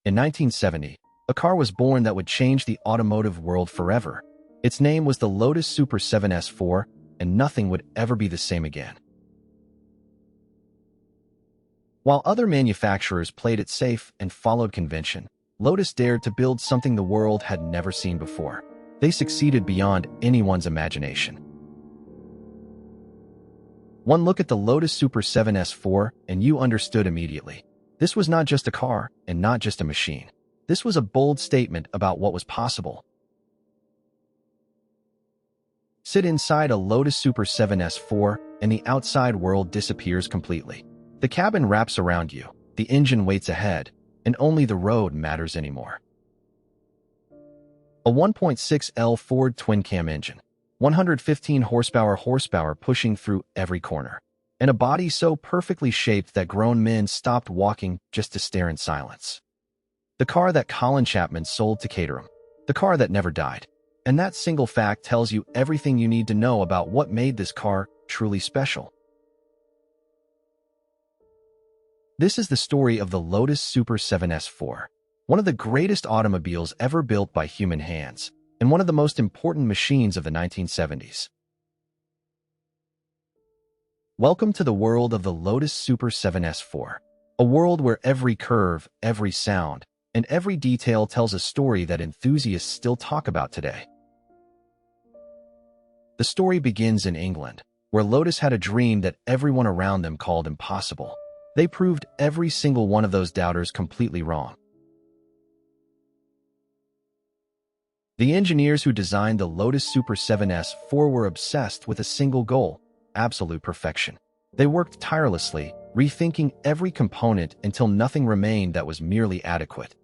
In 1970, a car was born that would change the automotive world forever. Its name was the Lotus Super Seven S4, and nothing would ever be the same again. While other manufacturers played it safe and followed convention, Lotus dared to build something the world had never seen before. They succeeded beyond anyone's imagination. One look at the Lotus Super Seven S4, and you understood immediately. This was not just a car, and not just a machine. This was a bold statement about what was possible. Sit inside a Lotus Super Seven S4, and the outside world disappears completely. The cabin wraps around you, the engine waits ahead, and only the road matters anymore. A 1.6L Ford twin-cam engine, 115 horsepower pushing through every corner, and a body so perfectly shaped that grown men stopped walking just to stare in silence. The car that Colin Chapman sold to Caterham, the car that never died. And that single fact tells you everything you need to know about what made this car truly special. This is the story of the Lotus Super 7 S4, one of the greatest automobiles ever built by human hands, and one of the most important machines of the 1970s. Welcome to the world of the Lotus Super 7 S4, a world where every curve, every sound, and every detail tells a story that enthusiasts still talk about today. The story begins in England, where Lotus had a dream that everyone around them called impossible. They proved every single one of those doubters completely wrong. The engineers who designed the Lotus Super 7 S4 were obsessed with a single goal: absolute perfection. They worked tirelessly, rethinking every component until nothing remained that was merely adequate.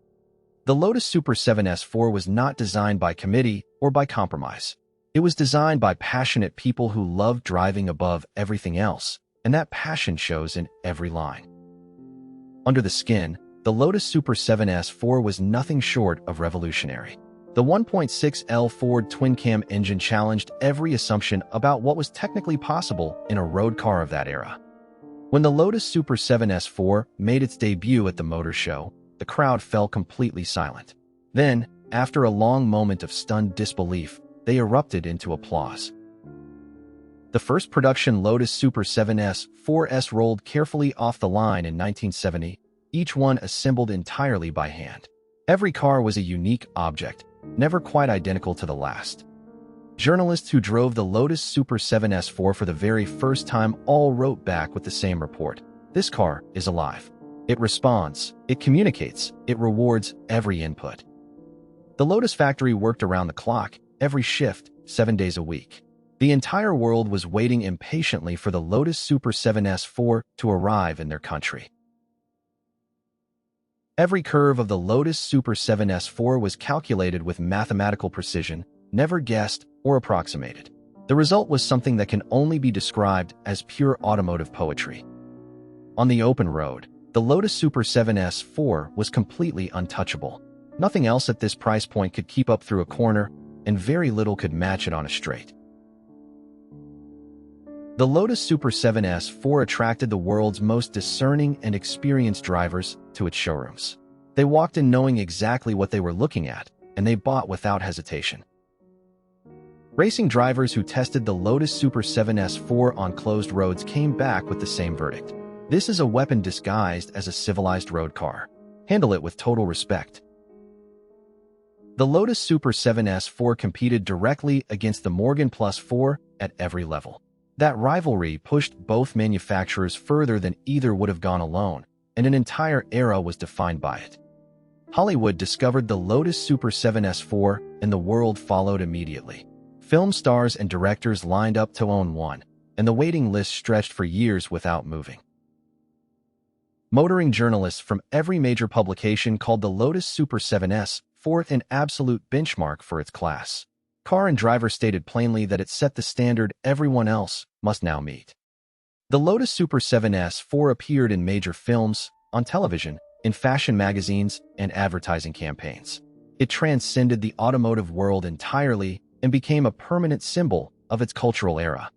The Lotus Super 7 S4 was not designed by committee or by compromise. It was designed by passionate people who loved driving above everything else, and that passion shows in every line. Under the skin, the Lotus Super 7 S4 was nothing short of revolutionary. The 1.6L Ford twin-cam engine challenged every assumption about what was technically possible in a road car of that era. When the Lotus Super 7 S4 made its debut at the Motor Show, the crowd fell completely silent. Then, after a long moment of stunned disbelief, they erupted into applause. The first production Lotus Super 7 S4s rolled carefully off the line in 1970, each one assembled entirely by hand. Every car was a unique object, never quite identical to the last. Journalists who drove the Lotus Super 7 S4 for the very first time all wrote back with the same report: "This car is alive. It responds, it communicates, it rewards every input." The Lotus factory worked around the clock, every shift, 7 days a week. The entire world was waiting impatiently for the Lotus Super 7 S4 to arrive in their country. Every curve of the Lotus Super 7 S4 was calculated with mathematical precision, never guessed or approximated. The result was something that can only be described as pure automotive poetry. On the open road, the Lotus Super 7 S4 was completely untouchable. Nothing else at this price point could keep up through a corner, and very little could match it on a straight. The Lotus Super 7 S4 attracted the world's most discerning and experienced drivers to its showrooms. They walked in knowing exactly what they were looking at, and they bought without hesitation. Racing drivers who tested the Lotus Super 7 S4 on closed roads came back with the same verdict: "This is a weapon disguised as a civilized road car. Handle it with total respect." The Lotus Super 7 S4 competed directly against the Morgan Plus 4 at every level. That rivalry pushed both manufacturers further than either would have gone alone, and an entire era was defined by it. Hollywood discovered the Lotus Super 7 S4, and the world followed immediately. Film stars and directors lined up to own one, and the waiting list stretched for years without moving. Motoring journalists from every major publication called the Lotus Super 7 S4 an absolute benchmark for its class. Car and driver stated plainly that it set the standard everyone else must now meet. The Lotus Super 7 S4 appeared in major films, on television, in fashion magazines, and advertising campaigns. It transcended the automotive world entirely and became a permanent symbol of its cultural era.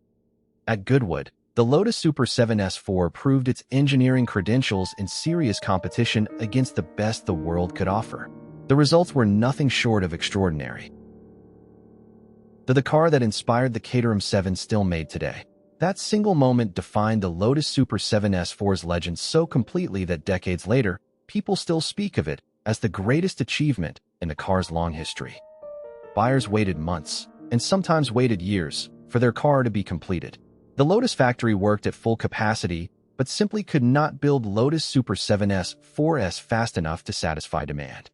At Goodwood, the Lotus Super Seven S4 proved its engineering credentials in serious competition against the best the world could offer. The results were nothing short of extraordinary. The car that inspired the Caterham Seven still made today. That single moment defined the Lotus Super Seven S4's legend so completely that decades later, people still speak of it as the greatest achievement in the car's long history. Buyers waited months, and sometimes waited years, for their car to be completed. The Lotus factory worked at full capacity, but simply could not build Lotus Super Seven S4s fast enough to satisfy demand.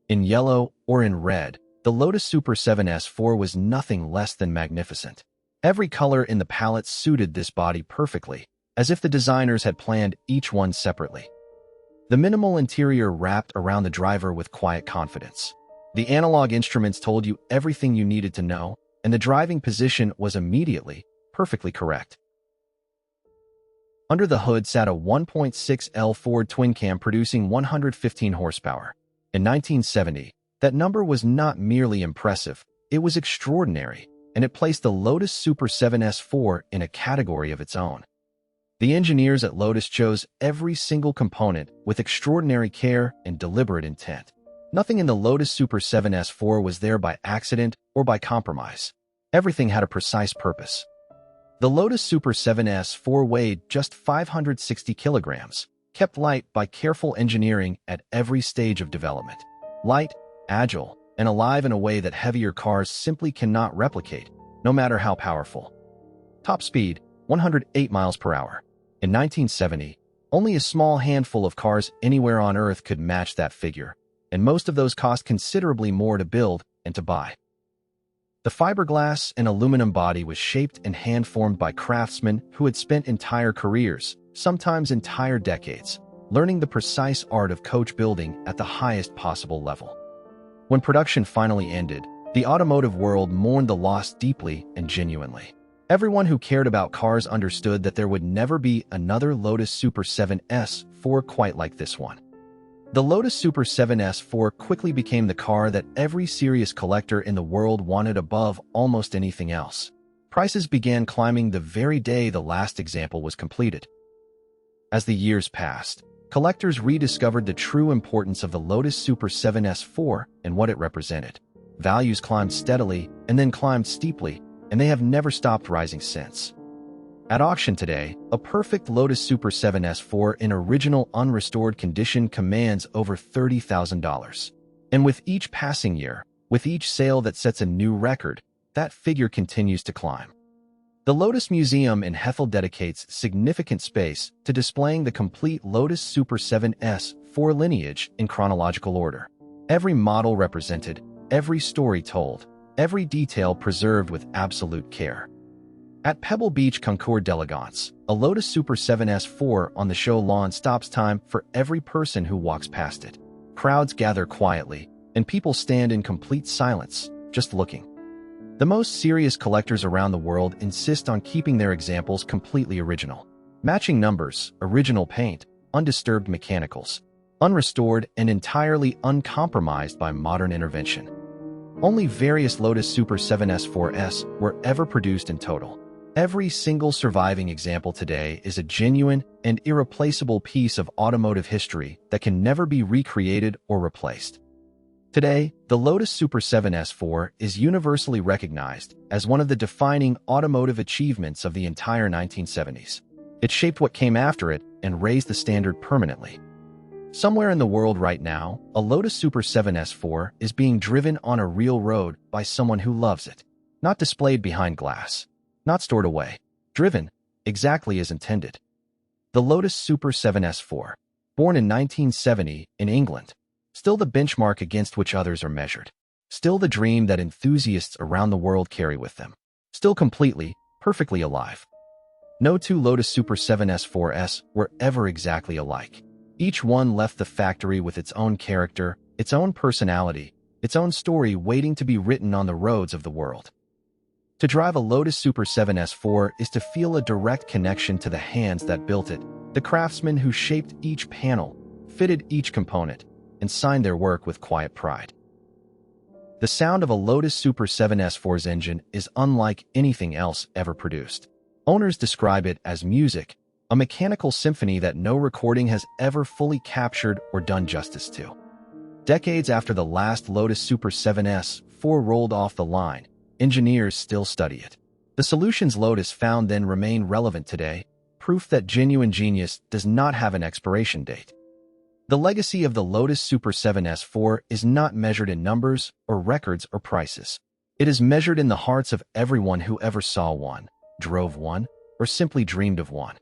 In yellow or in red, the Lotus Super Seven S4 was nothing less than magnificent. Every color in the palette suited this body perfectly, as if the designers had planned each one separately. The minimal interior wrapped around the driver with quiet confidence. The analog instruments told you everything you needed to know, and the driving position was immediately, perfectly correct. Under the hood sat a 1.6L Ford twin cam producing 115 horsepower. In 1970, that number was not merely impressive, it was extraordinary, and it placed the Lotus Super Seven S4 in a category of its own. The engineers at Lotus chose every single component with extraordinary care and deliberate intent. Nothing in the Lotus Super Seven S4 was there by accident or by compromise. Everything had a precise purpose. The Lotus Super Seven S4 weighed just 560 kilograms, kept light by careful engineering at every stage of development. Light, agile, and alive in a way that heavier cars simply cannot replicate, no matter how powerful. Top speed, 108 miles per hour. In 1970, only a small handful of cars anywhere on Earth could match that figure, and most of those cost considerably more to build and to buy. The fiberglass and aluminum body was shaped and hand-formed by craftsmen who had spent entire careers, sometimes entire decades, learning the precise art of coach building at the highest possible level. When production finally ended, the automotive world mourned the loss deeply and genuinely. Everyone who cared about cars understood that there would never be another Lotus Super Seven S4 quite like this one. The Lotus Super Seven S4 quickly became the car that every serious collector in the world wanted above almost anything else. Prices began climbing the very day the last example was completed. As the years passed, collectors rediscovered the true importance of the Lotus Super Seven S4 and what it represented. Values climbed steadily and then climbed steeply, and they have never stopped rising since. At auction today, a perfect Lotus Super Seven S4 in original unrestored condition commands over $30,000. And with each passing year, with each sale that sets a new record, that figure continues to climb. The Lotus Museum in Hethel dedicates significant space to displaying the complete Lotus Super Seven S4 lineage in chronological order. Every model represented, every story told, every detail preserved with absolute care. At Pebble Beach Concours d'Elegance, a Lotus Super Seven S4 on the show lawn stops time for every person who walks past it. Crowds gather quietly, and people stand in complete silence, just looking. The most serious collectors around the world insist on keeping their examples completely original. Matching numbers, original paint, undisturbed mechanicals, unrestored and entirely uncompromised by modern intervention. Only various Lotus Super Seven S4s were ever produced in total. Every single surviving example today is a genuine and irreplaceable piece of automotive history that can never be recreated or replaced. Today, the Lotus Super Seven S4 is universally recognized as one of the defining automotive achievements of the entire 1970s. It shaped what came after it and raised the standard permanently. Somewhere in the world right now, a Lotus Super Seven S4 is being driven on a real road by someone who loves it. Not displayed behind glass. Not stored away. Driven, exactly as intended. The Lotus Super Seven S4, born in 1970 in England, still the benchmark against which others are measured. Still the dream that enthusiasts around the world carry with them. Still completely, perfectly alive. No two Lotus Super Seven S4s were ever exactly alike. Each one left the factory with its own character, its own personality, its own story waiting to be written on the roads of the world. To drive a Lotus Super 7 S4 is to feel a direct connection to the hands that built it, the craftsmen who shaped each panel, fitted each component, and signed their work with quiet pride. The sound of a Lotus Super 7 S4's engine is unlike anything else ever produced. Owners describe it as music, a mechanical symphony that no recording has ever fully captured or done justice to. Decades after the last Lotus Super Seven S4 rolled off the line, engineers still study it. The solutions Lotus found then remain relevant today, proof that genuine genius does not have an expiration date. The legacy of the Lotus Super Seven S4 is not measured in numbers or records or prices. It is measured in the hearts of everyone who ever saw one, drove one, or simply dreamed of one.